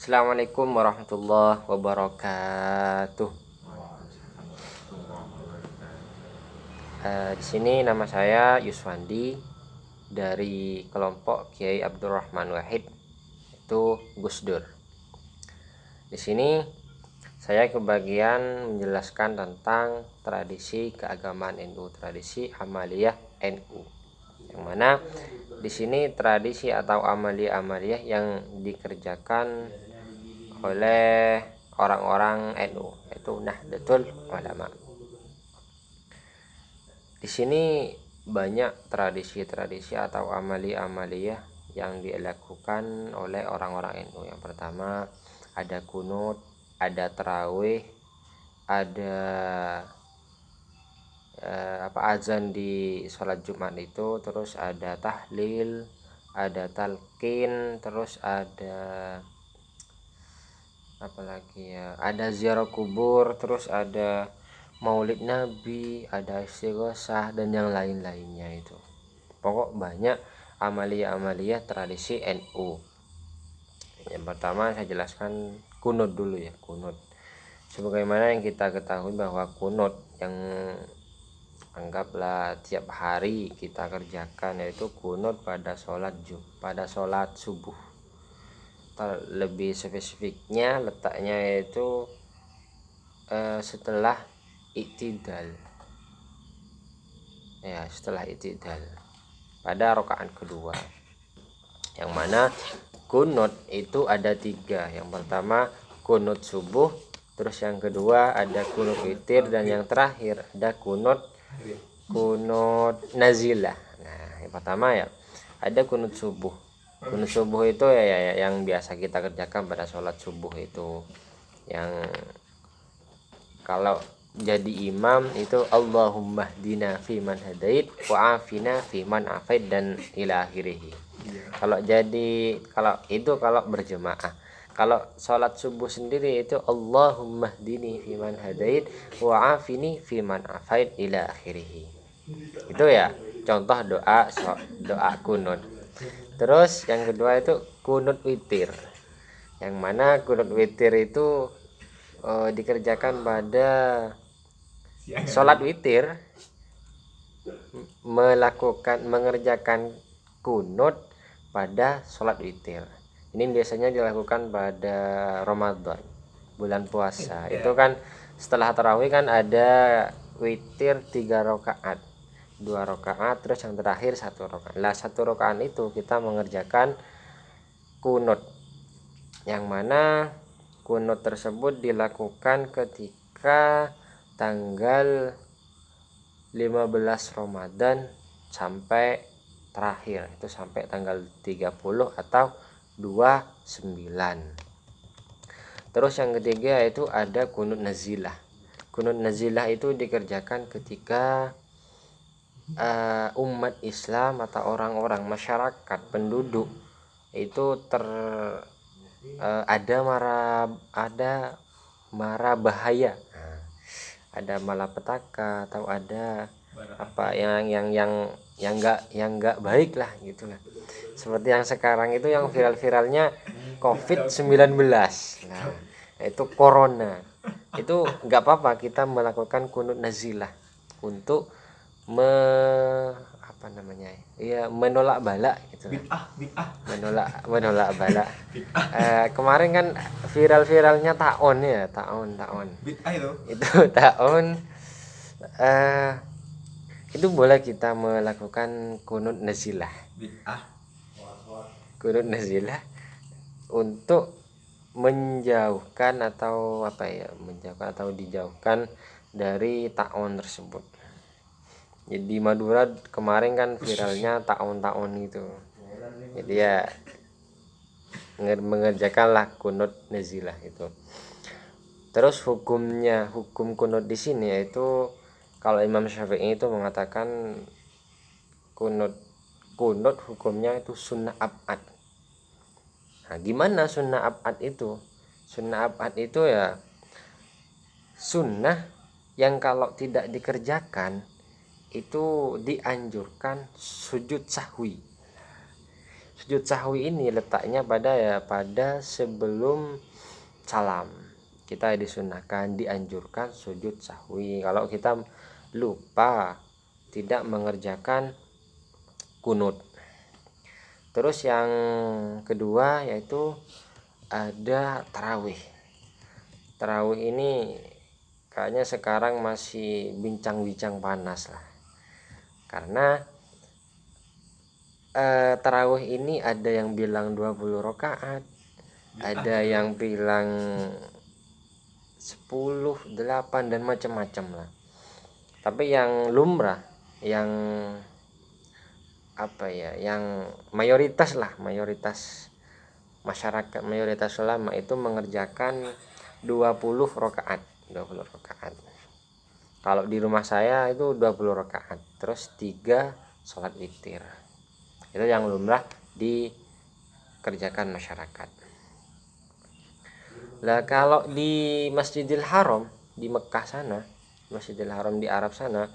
Assalamualaikum warahmatullahi wabarakatuh. Di sini nama saya Yuswandi dari kelompok Kiai Abdurrahman Wahid, itu Gus Dur. Di sini saya kebagian menjelaskan tentang tradisi keagamaan NU, tradisi amaliyah NU. Yang mana di sini tradisi atau amaliyah yang dikerjakan oleh orang-orang NU, yaitu Nahdlatul Ulama. Di sini banyak tradisi-tradisi atau amaliyah yang dilakukan oleh orang-orang NU. Yang pertama ada kunut, ada tarawih, ada azan di sholat Jumat itu, terus ada tahlil, ada talqin, terus ada apalagi ya, ada ziarah kubur, terus ada maulid nabi, ada istighosah dan yang lain-lainnya. Itu pokok banyak amaliyah tradisi NU. Yang pertama saya jelaskan kunut dulu ya. Kunut, sebagaimana yang kita ketahui bahwa kunut yang anggaplah tiap hari kita kerjakan, yaitu kunut pada sholat subuh. Lebih spesifiknya letaknya yaitu setelah i'tidal ya, setelah i'tidal pada rakaat kedua. Yang mana kunut itu ada 3. Yang pertama kunut subuh, terus yang kedua ada kunut witir, dan yang terakhir ada kunut nazilah. Nah, yang pertama ya ada kunut subuh. Kunut subuh itu ya yang biasa kita kerjakan pada sholat subuh itu, yang kalau jadi imam itu Allahumma hdina fiman hadait wa afina fiman afait dan ila akhirih. Kalau berjemaah. Kalau sholat subuh sendiri itu Allahumma hdini fiman hadait wa afini fiman afait ila akhirih. Itu ya contoh doa kunut. Terus yang kedua itu kunut witir, yang mana kunut witir itu dikerjakan pada sholat witir, mengerjakan kunut pada sholat witir. Ini biasanya dilakukan pada Ramadan, bulan puasa. Itu kan setelah tarawih kan ada witir 3 rakaat, 2 rakaat, terus yang terakhir 1 rakaat. Lah 1 rakaat itu kita mengerjakan kunut, yang mana kunut tersebut dilakukan ketika tanggal 15 Ramadan sampai terakhir itu sampai tanggal 30 atau 29. Terus yang ketiga yaitu ada kunut nazilah. Kunut nazilah itu dikerjakan ketika umat Islam atau orang-orang masyarakat penduduk itu ada mara bahaya, ada malapetaka atau ada apa yang nggak baik lah gitulah. Seperti yang sekarang itu yang viral-viralnya COVID-19. Nah, itu corona. Itu nggak apa-apa kita melakukan kunut nazilah untuk menolak bala gitu. Menolak bala. Kemarin kan viralnya taon itu taon itu boleh kita melakukan kunut nazilah untuk menjauhkan atau dijauhkan dari taon tersebut. Jadi Madura kemarin kan viralnya taon itu. Jadi ya mengerjakanlah kunut nazilah itu. Terus hukum kunut di sini yaitu kalau Imam Syafi'i itu mengatakan kunut hukumnya itu sunnah abad. Nah, gimana sunnah abad itu? Sunnah abad itu ya sunnah yang kalau tidak dikerjakan itu dianjurkan sujud sahwi. sujud sahwi ini letaknya pada sebelum salam. Kita disunahkan, dianjurkan sujud sahwi kalau kita lupa tidak mengerjakan kunut. Terus yang kedua yaitu ada tarawih. Tarawih ini kayaknya sekarang masih bincang-bincang panas lah, karena tarawih ini ada yang bilang 20 rakaat, ada yang bilang 10, 8 dan macam-macam lah. Tapi yang lumrah, yang yang mayoritas masyarakat, mayoritas ulama itu mengerjakan 20 rakaat. Kalau di rumah saya itu 20 rakaat, terus 3 sholat witir. Itu yang lumrah dikerjakan masyarakat. Lah kalau di Masjidil Haram di Mekah sana, Masjidil Haram di Arab sana,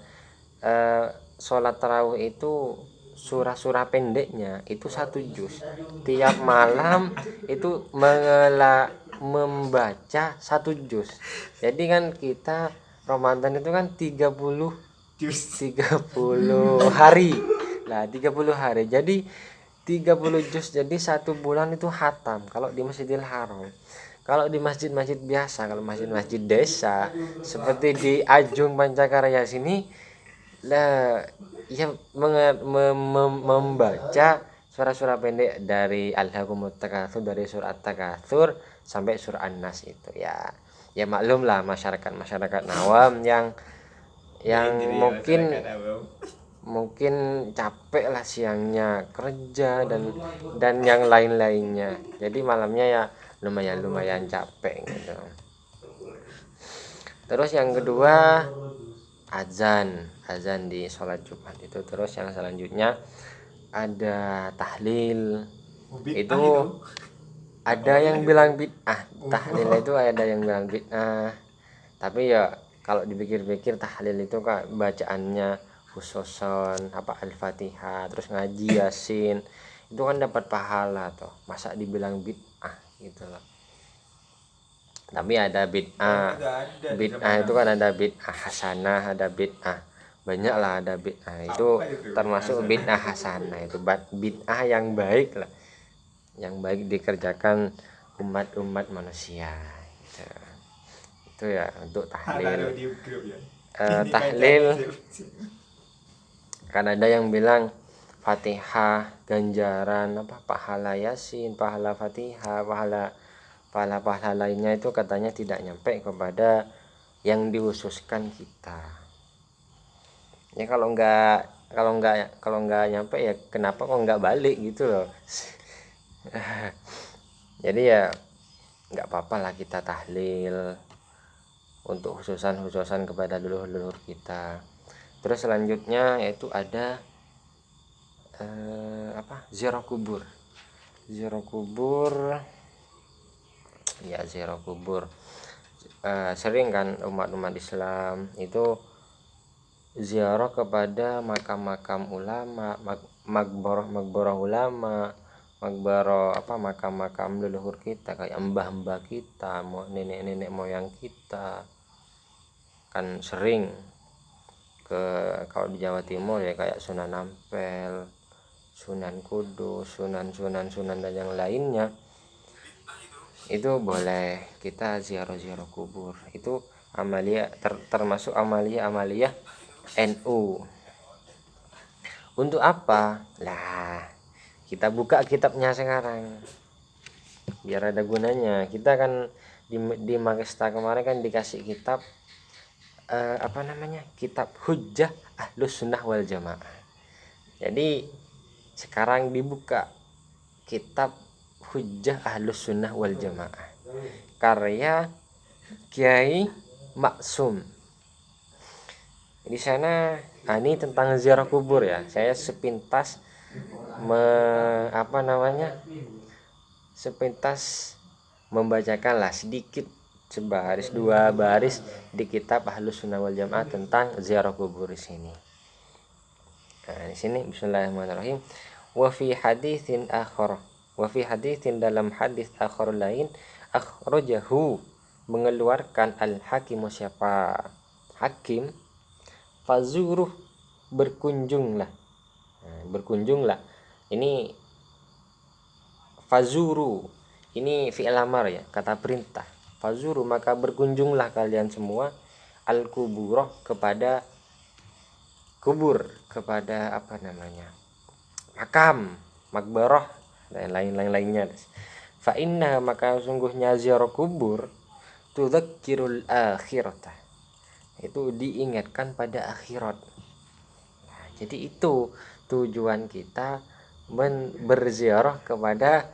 sholat tarawih itu surah-surah pendeknya itu 1 juz. Tiap malam itu membaca 1 juz. Jadi kan kita Ramadan itu kan 30 hari. Nah, 30 hari. Jadi 30 juz, jadi 1 bulan itu khatam kalau di Masjidil Haram. Kalau di masjid-masjid biasa, kalau masjid-masjid desa seperti di Ajung Pancakaraya sini lah, ya membaca surah-surah pendek dari Alhaakumut Takatsur, dari surat Takatsur sampai surah An-Nas itu ya. Ya maklum lah masyarakat awam yang mungkin capek lah siangnya kerja dan yang lain-lainnya. Jadi malamnya ya lumayan capek gitu. Terus yang kedua azan di sholat Jumat itu. Terus yang selanjutnya ada tahlil. Itu ada yang bilang bid'ah. Tahlil itu ada yang bilang bid'ah. Tapi ya kalau dipikir-pikir tahlil itu kan bacaannya khususon Al-Fatihah, terus ngaji Yasin, itu kan dapat pahala toh. Masa dibilang bid'ah gitu loh. Tapi ada bid'ah itu kan ada bid'ah hasanah, ada bid'ah, banyak lah, ada bid'ah itu termasuk bid'ah hasanah, itu bid'ah yang baik lah, yang baik dikerjakan umat manusia gitu. Itu ya untuk tahlil. Tahlil kan ada yang bilang Fatihah ganjaran pahala Yasin, pahala Fatihah, pahala lainnya itu katanya tidak nyampe kepada yang dikhususkan kita. Ya kalau nggak nyampe ya kenapa kok nggak balik gitu loh. Jadi ya nggak apa-apa lah kita tahlil untuk khususan kepada leluhur kita. Terus selanjutnya yaitu ada ziarah kubur. Sering kan umat Islam itu ziarah kepada makam-makam ulama, makbarah ulama, makam-makam leluhur kita, kayak mbah-mbah kita, nenek-nenek moyang kita. Kan sering kalau di Jawa Timur ya kayak Sunan Ampel, Sunan Kudus, Sunan dan yang lainnya. Itu boleh kita ziarah kubur. Itu amalia termasuk amalia NU. Untuk apa? Lah, kita buka kitabnya sekarang biar ada gunanya. Kita kan di Magesta kemarin kan dikasih kitab kitab Hujjah Ahlus Sunnah wal Jamaah. Jadi sekarang dibuka kitab Hujjah Ahlus Sunnah wal Jamaah karya Kiai Maksum. Di sana ini tentang ziarah kubur ya. Saya sepintas membacakan lah sedikit, sebaris 2 baris di kitab Ahlus Sunnah wal Jamaah tentang ziarah kubur di sini. Nah, di sini bismillahirrahmanirrahim. Wa fi haditsin akhar, wa fi haditsin dalam hadis akhar lain, akhrajahu mengeluarkan al-hakim, siapa hakim, fazuruh berkunjunglah. Nah, berkunjunglah ini fazuru ini fi'il amar ya, kata perintah. Fazuru maka berkunjunglah kalian semua al kuburoh kepada kubur, kepada apa namanya, makam, makbaroh dan lain-lainnya. Fa inna maka sungguhnya ziarah kubur tudzakirul akhirata, itu diingatkan pada akhirat. Nah, jadi itu tujuan kita berziarah kepada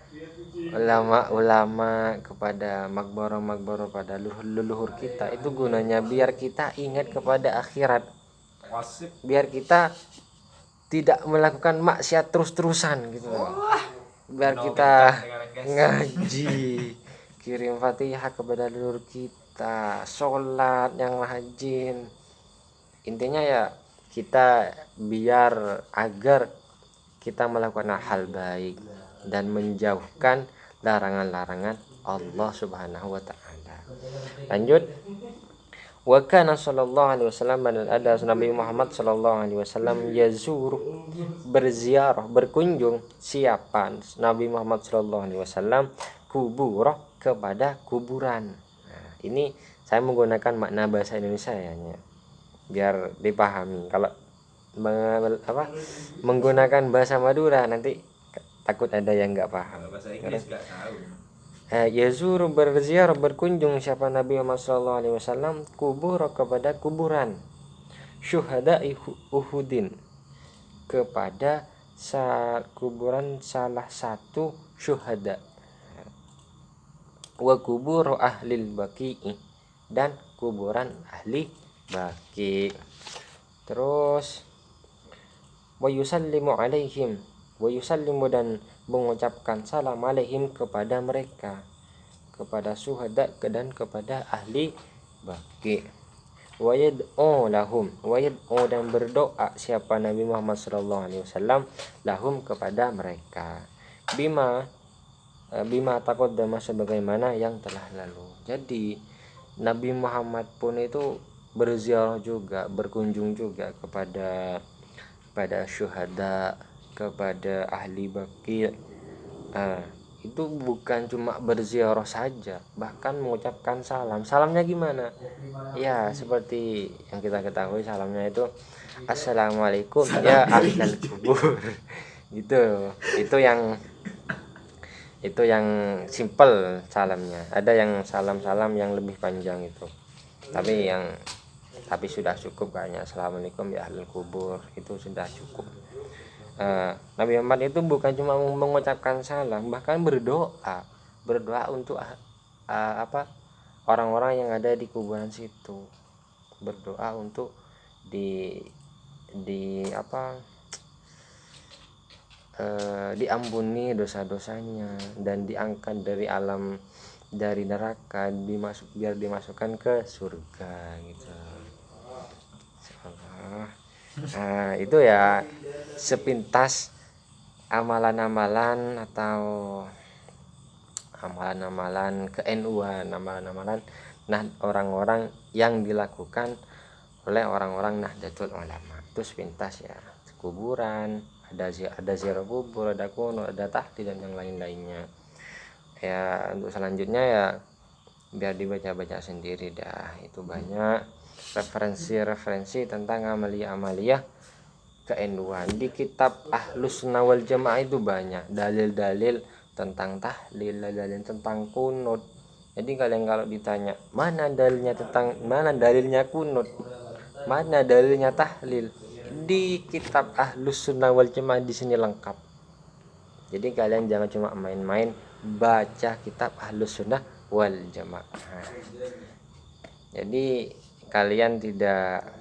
ulama-ulama, kepada makbarah-makbarah, pada leluhur kita, itu gunanya biar kita ingat kepada akhirat, biar kita tidak melakukan maksiat terus-terusan gitu loh. Biar kita ngaji, kirim Fatihah kepada leluhur kita, sholat yang rajin. Intinya ya kita biar agar kita melakukan hal baik dan menjauhkan larangan-larangan Allah Subhanahu wa taala. Lanjut. Wa kana sallallahu alaihi wasallam, dan ada Nabi Muhammad sallallahu alaihi wasallam yazur, berziarah, berkunjung, siapa Nabi Muhammad sallallahu alaihi wasallam, kubur, kepada kuburan. Nah, ini saya menggunakan makna bahasa Indonesia ya, biar dipahami. Kalau menggunakan bahasa Madura nanti takut ada yang nggak paham. Bahasa Inggris nggak tahu. Yazur berziarah, berkunjung siapa Nabi Muhammad SAW kubur, kepada kuburan syuhada Uhudin, kepada kuburan salah satu syuhada, wa kubur ahlil baqi, dan kuburan ahli baqi. Terus wa yusallimu alaihim, wa yusallimu dan mengucapkan salam alaihim kepada mereka, kepada syuhada dan kepada ahli baqi. Wa yad'u lahum, wa yad'u dan berdoa siapa Nabi Muhammad sallallahu alaihi wasallam lahum kepada mereka, bima taqaddama sebagaimana yang telah lalu. Jadi Nabi Muhammad pun itu berziarah juga, berkunjung juga kepada syuhada, kepada ahli baqi. Itu bukan cuma berziarah saja, bahkan mengucapkan salam. Salamnya gimana? Ya seperti yang kita ketahui, salamnya itu assalamualaikum ya ahlal kubur. Gitu. Itu yang simple salamnya. Ada yang salam-salam yang lebih panjang itu. Tapi sudah cukup kayaknya, assalamualaikum ya ahlul kubur, itu sudah cukup. Nabi Muhammad itu bukan cuma mengucapkan salam, bahkan berdoa untuk orang-orang yang ada di kuburan situ, berdoa untuk diampuni dosa-dosanya dan diangkat dari neraka, biar dimasukkan ke surga gitu. Nah, itu ya sepintas amalan-amalan atau amalan-amalan ke-NU-an, amalan-amalan orang-orang yang dilakukan oleh orang-orang Nahdlatul Ulama. Itu sepintas ya, kuburan, ada ziarah kubur, ada kuno, ada tahlil dan yang lain-lainnya. Ya untuk selanjutnya ya biar dibaca-baca sendiri dah, itu banyak referensi tentang amalia-amalia ke-NU-an. Di kitab Ahlus Sunnah wal Jamaah itu banyak dalil-dalil tentang tahlil, dalil tentang kunut. Jadi kalian kalau ditanya mana dalilnya kunut, mana dalilnya tahlil, di kitab Ahlus Sunnah wal Jamaah di sini lengkap. Jadi kalian jangan cuma main-main baca kitab Ahlus Sunnah wal Jamaah. Jadi kalian tidak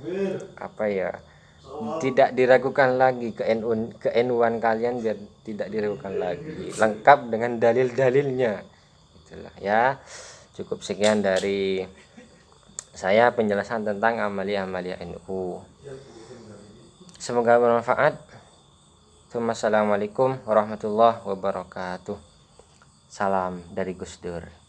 tidak diragukan lagi ke-NU-an kalian, biar tidak diragukan lagi, lengkap dengan dalil-dalilnya. Itulah ya. Cukup sekian dari saya penjelasan tentang amalia-amalia NU. Semoga bermanfaat. Assalamualaikum warahmatullahi wabarakatuh. Salam dari Gus Dur.